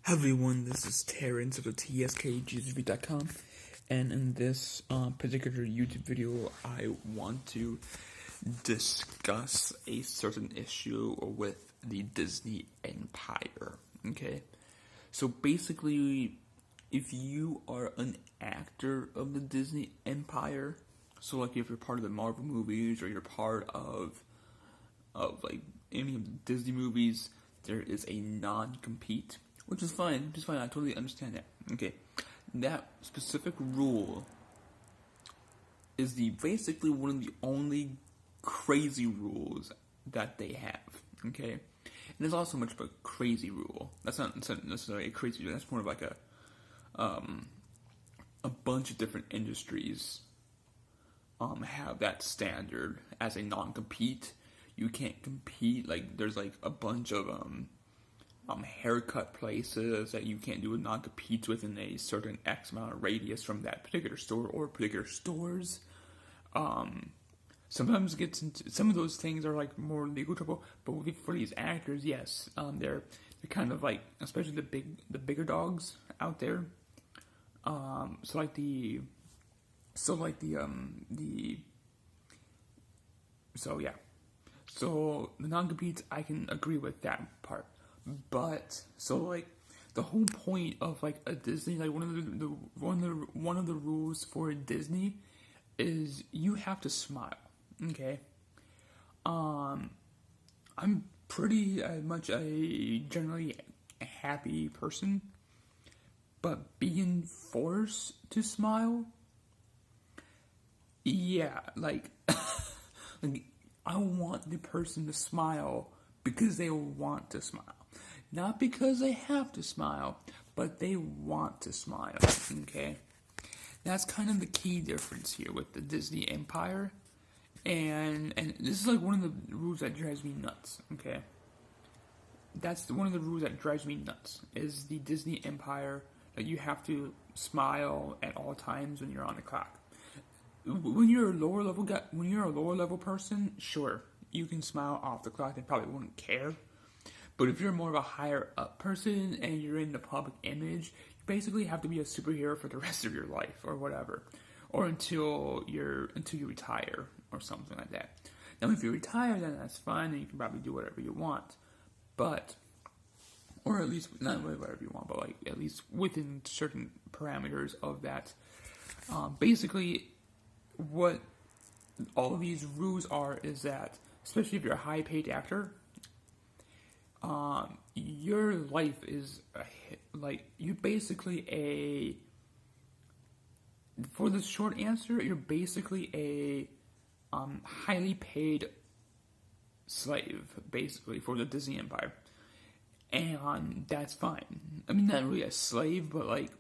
Hi everyone, this is Terrence of the tskgtv.com, and in this particular YouTube video, I want to discuss a certain issue with the Disney Empire. Okay, so basically, if you are an actor of the Disney Empire, so like if you're part of the Marvel movies or you're part of like any of the Disney movies, there is a non-compete. Which is fine, I totally understand that. Okay, that specific rule is basically one of the only crazy rules that they have. Okay, and there's also much of a crazy rule. That's not necessarily a crazy rule. That's more of like a bunch of different industries have that standard as a non-compete. You can't compete. Like there's like a bunch of haircut places that you can't do a non-compete within a certain X amount of radius from that particular store or particular stores. Sometimes it gets into some of those things are like more legal trouble, but for these actors, yes, they're kind of like, especially the bigger dogs out there. So the non-competes, I can agree with that part. But so like the whole point of like a Disney, like one of the rules for Disney is you have to smile. Okay. I'm pretty much a generally happy person, but being forced to smile, yeah, like, like I want the person to smile because they want to smile. Not because they have to smile, but they want to smile, okay? That's kind of the key difference here with the Disney Empire. And this is like one of the rules that drives me nuts, okay? That's one of the rules that drives me nuts, is the Disney Empire, that you have to smile at all times when you're on the clock. When you're a lower level person, sure, you can smile off the clock, they probably wouldn't care. But if you're more of a higher up person and you're in the public image, you basically have to be a superhero for the rest of your life or whatever, or until you retire or something like that. Now, if you retire, then that's fine, and you can probably do whatever you want, but or at least not really whatever you want, but like at least within certain parameters of that. Basically, what all of these rules are is that, especially if you're a high-paid actor, your life is you're basically for the short answer, you're basically a highly paid slave, basically, for the Disney Empire. And that's fine. I mean, not really a slave, but like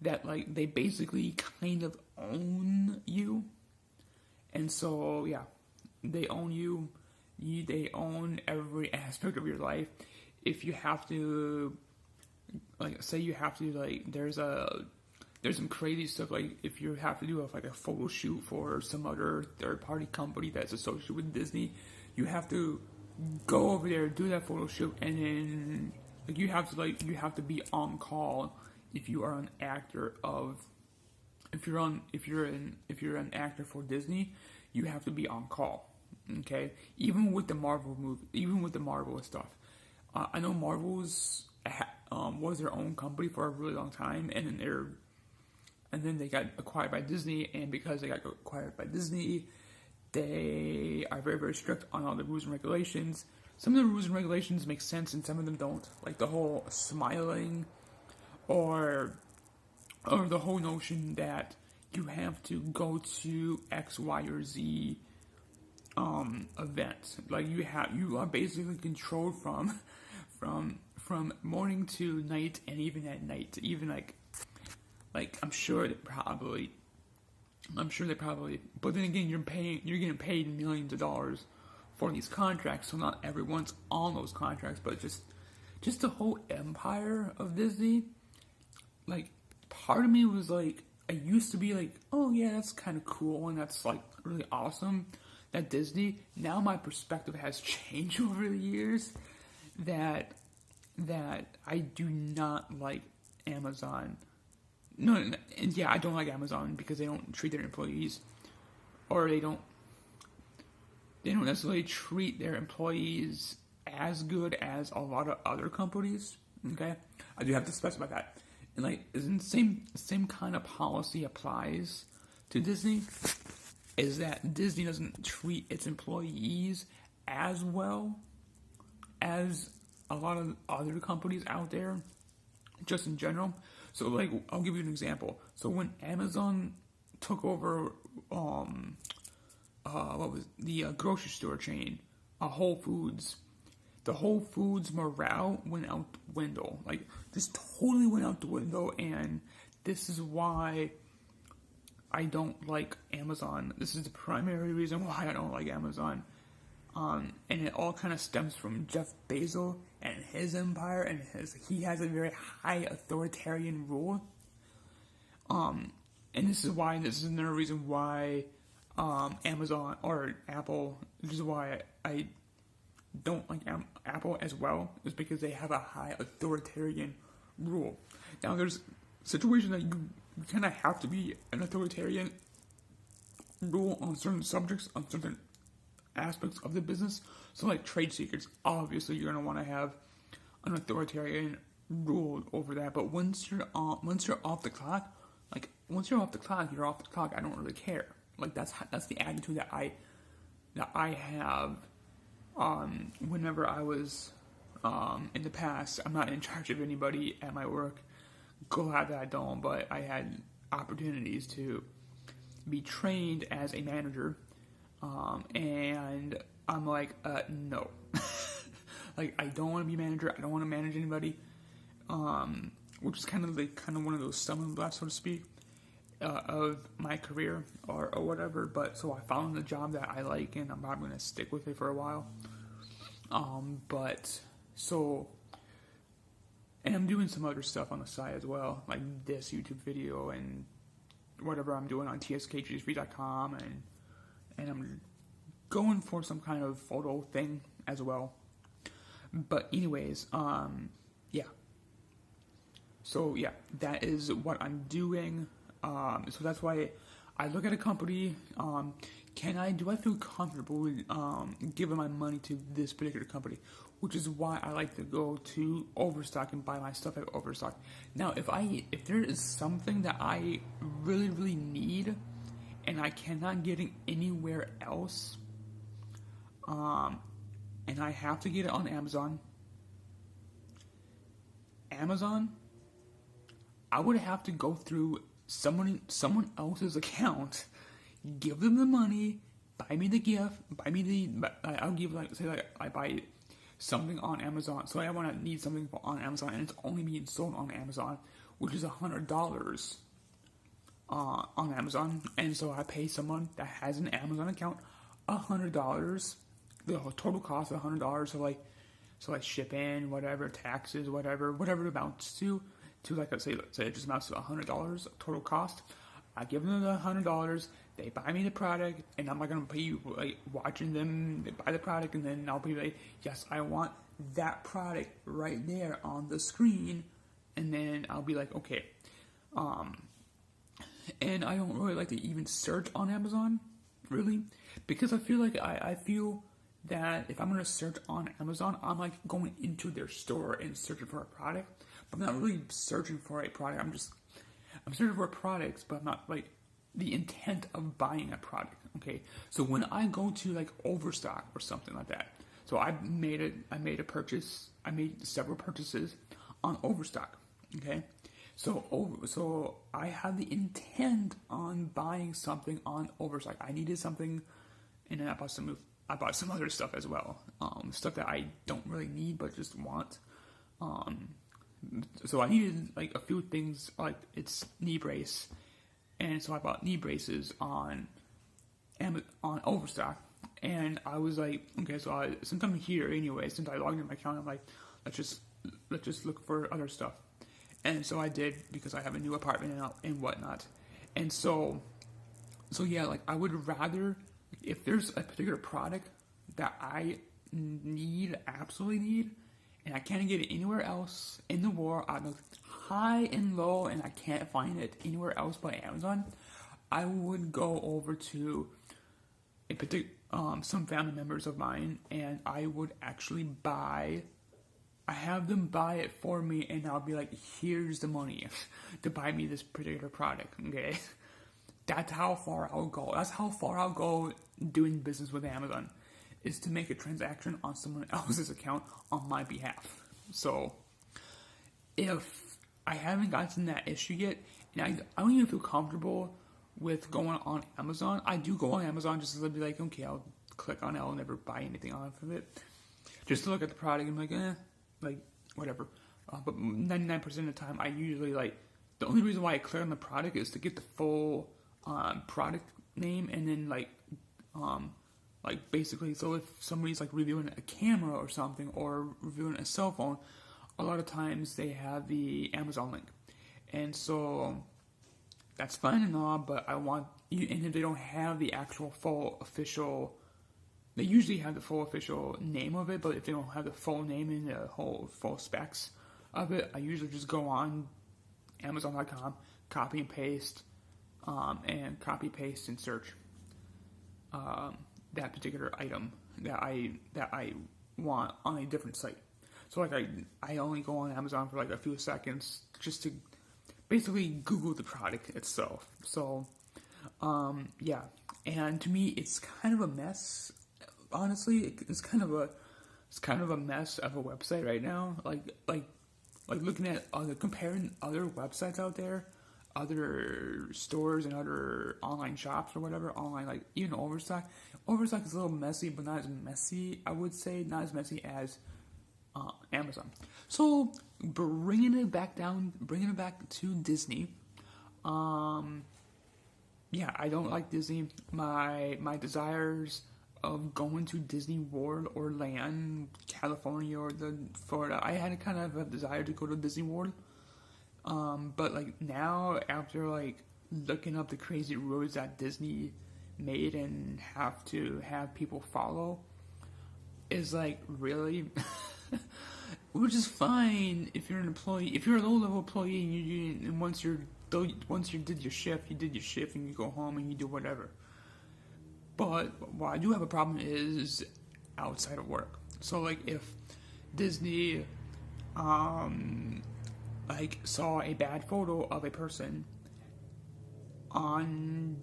that, like they basically kind of own you. And so, yeah, they own you. They own every aspect of your life. If you have to, like, say you have to, like, there's some crazy stuff, like, if you have to do a photo shoot for some other third-party company that's associated with Disney, you have to go over there, do that photo shoot, and then, like, you have to be on call if you are an actor of, if you're an actor for Disney, you have to be on call. Okay, even with the Marvel movie, even with the Marvel stuff, I know Marvel's was their own company for a really long time, and then they got acquired by Disney, and because they got acquired by Disney, they are very, very strict on all the rules and regulations. Some of the rules and regulations make sense, and some of them don't, like the whole smiling, or the whole notion that you have to go to X, Y, or Z events. Like you are basically controlled from morning to night, and even at night, even like I'm sure they probably, but then again, you're getting paid millions of dollars for these contracts, so not everyone's on those contracts, but just the whole empire of Disney. Like, part of me was like, I used to be like, oh yeah, that's kind of cool, and that's like really awesome. At Disney, now my perspective has changed over the years, that that I do not like Amazon. No, and yeah, I don't like Amazon because they don't treat their employees, or they don't necessarily treat their employees as good as a lot of other companies. Okay, I do have to specify that. And like, isn't the same kind of policy applies to Disney? Is that Disney doesn't treat its employees as well as a lot of other companies out there, just in general. So like, I'll give you an example. So when Amazon took over, what was the grocery store chain, Whole Foods, the Whole Foods morale went out the window. Like, just totally went out the window, and this is why I don't like Amazon. This is the primary reason why I don't like Amazon. And it all kind of stems from Jeff Bezos and his empire, and he has a very high authoritarian rule. And this is another reason why Amazon or Apple, this is why I don't like Apple as well, is because they have a high authoritarian rule. Now, there's situations that you kind of have to be an authoritarian rule on certain subjects, on certain aspects of the business. So like trade secrets, obviously you're going to want to have an authoritarian rule over that. But once you're off the clock, you're off the clock. I don't really care. Like, that's the attitude that I have. Whenever I was in the past, I'm not in charge of anybody at my work. Glad that I don't, but I had opportunities to be trained as a manager, and I'm like, no. Like, I don't want to be a manager. I don't want to manage anybody, which is kind of one of those stumbling blocks, so to speak, of my career or whatever. But so I found a job that I like, and I'm probably going to stick with it for a while. And I'm doing some other stuff on the side as well, like this YouTube video and whatever I'm doing on tskgfree.com, and I'm going for some kind of photo thing as well. But anyways, yeah. So yeah, that is what I'm doing. So that's why I look at a company. Do I feel comfortable with giving my money to this particular company? Which is why I like to go to Overstock and buy my stuff at Overstock. Now, if there is something that I really, really need and I cannot get it anywhere else, and I have to get it on Amazon, I would have to go through someone else's account, give them the money, buy me the gift, I'll give, I buy something on Amazon. So I want to need something on Amazon, and it's only being sold on Amazon, which is $100 on Amazon. And so I pay someone that has an Amazon account $100. The total cost of $100. So like shipping, whatever, taxes, whatever it amounts to like, let's say it just amounts to $100 total cost. I give them the $100. They buy me the product, and I'm not gonna pay you like watching them buy the product, and then I'll be like, yes, I want that product right there on the screen, and then I'll be like, okay. And I don't really like to even search on Amazon, really, because I feel that if I'm gonna search on Amazon, I'm like going into their store and searching for a product, but I'm not really searching for a product. I'm searching for products, but I'm not like the intent of buying a product. Okay, so when I go to like Overstock or something like that, so I made several purchases on Overstock. Okay, so I had the intent on buying something on Overstock. I needed something, and then I bought some other stuff as well. Stuff that I don't really need but just want. So I needed like a few things, like it's knee brace, and so I bought knee braces on Overstock, and I was like, okay, so since I'm here anyway, since I logged in my account, I'm like, let's just look for other stuff, and so I did, because I have a new apartment and whatnot, and so yeah, like I would rather, if there's a particular product that I absolutely need, and I can't get it anywhere else in the world, I look high and low, and I can't find it anywhere else but Amazon, I would go over to some family members of mine, and I would actually have them buy it for me, and I'll be like, here's the money to buy me this particular product, okay? That's how far I'll go. That's how far I'll go doing business with Amazon, is to make a transaction on someone else's account on my behalf. So, if I haven't gotten that issue yet, and I don't even feel comfortable with going on Amazon. I do go on Amazon just to be like, okay, I'll click on it. I'll never buy anything off of it. Just to look at the product and be like, whatever. But 99% of the time, I usually the only reason why I click on the product is to get the full product name, and then basically, so if somebody's reviewing a camera or something, or reviewing a cell phone, a lot of times they have the Amazon link. And so that's fine and all, but I want you, and if they don't have the actual full official, they usually have the full official name of it, but if they don't have the full name and the whole full specs of it, I usually just go on Amazon.com, copy and paste and search that particular item that I want on a different site. So I only go on Amazon for a few seconds just to basically Google the product itself. So yeah, and to me it's kind of a mess. Honestly, it's kind of a mess of a website right now. Like looking at comparing other websites out there, other stores and other online shops or whatever, online, even Overstock. Overstock is a little messy, but not as messy, I would say, not as messy as Amazon. So bringing it back to Disney. Yeah, I don't like Disney. My desires of going to Disney World or Land, California or Florida, I had kind of a desire to go to Disney World. But now, after looking up the crazy rules that Disney made and have to have people follow, is really, which is fine if you're an employee. If you're a low-level employee and once you did your shift, and you go home and you do whatever. But what I do have a problem is outside of work. So if Disney saw a bad photo of a person on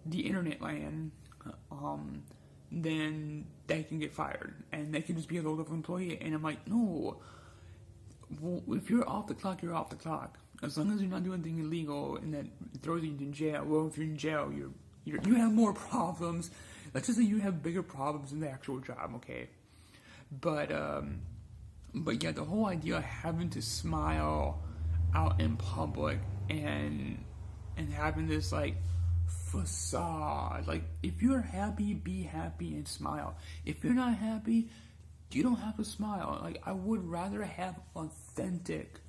the internet land, then they can get fired, and they can just be a low-level employee. And I'm like, no. Well, if you're off the clock, you're off the clock. As long as you're not doing anything illegal and that throws you in jail. Well, if you're in jail, you have more problems. Let's just say you have bigger problems in the actual job, okay? But yeah, the whole idea of having to smile out in public and having this facade, if you're happy, be happy and smile. If you're not happy, you don't have to smile. I would rather have authentic,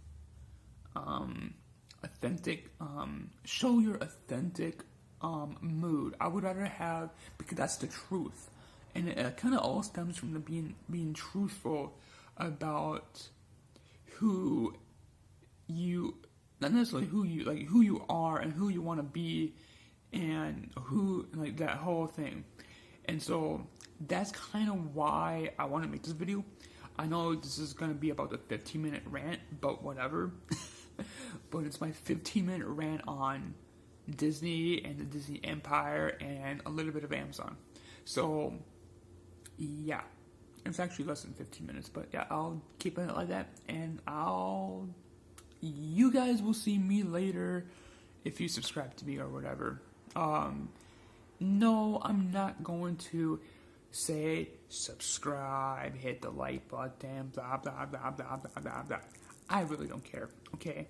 show your authentic mood. I would rather have, because that's the truth, and it kind of all stems from the being truthful about who you, not necessarily who you are and who you want to be, and who, that whole thing. And so that's kind of why I want to make this video. I know this is going to be about a 15-minute rant, but whatever. But it's my 15-minute rant on Disney and the Disney Empire and a little bit of Amazon. So yeah, it's actually less than 15 minutes, but yeah, I'll keep it like that, and you guys will see me later if you subscribe to me or whatever. No, I'm not going to say subscribe, hit the like button, blah blah blah blah blah blah blah. I really don't care, okay?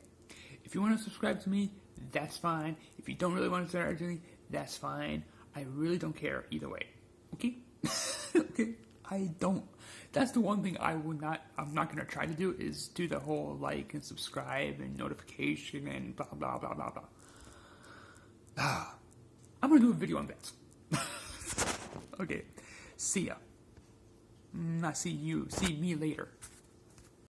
If you want to subscribe to me, that's fine. If you don't really want to subscribe to me, that's fine. I really don't care either way, okay? Okay, I don't. That's the one thing I'm not going to try to do, is do the whole like and subscribe and notification and blah blah blah blah blah. I'm going to do a video on that. Okay, see ya. See me later.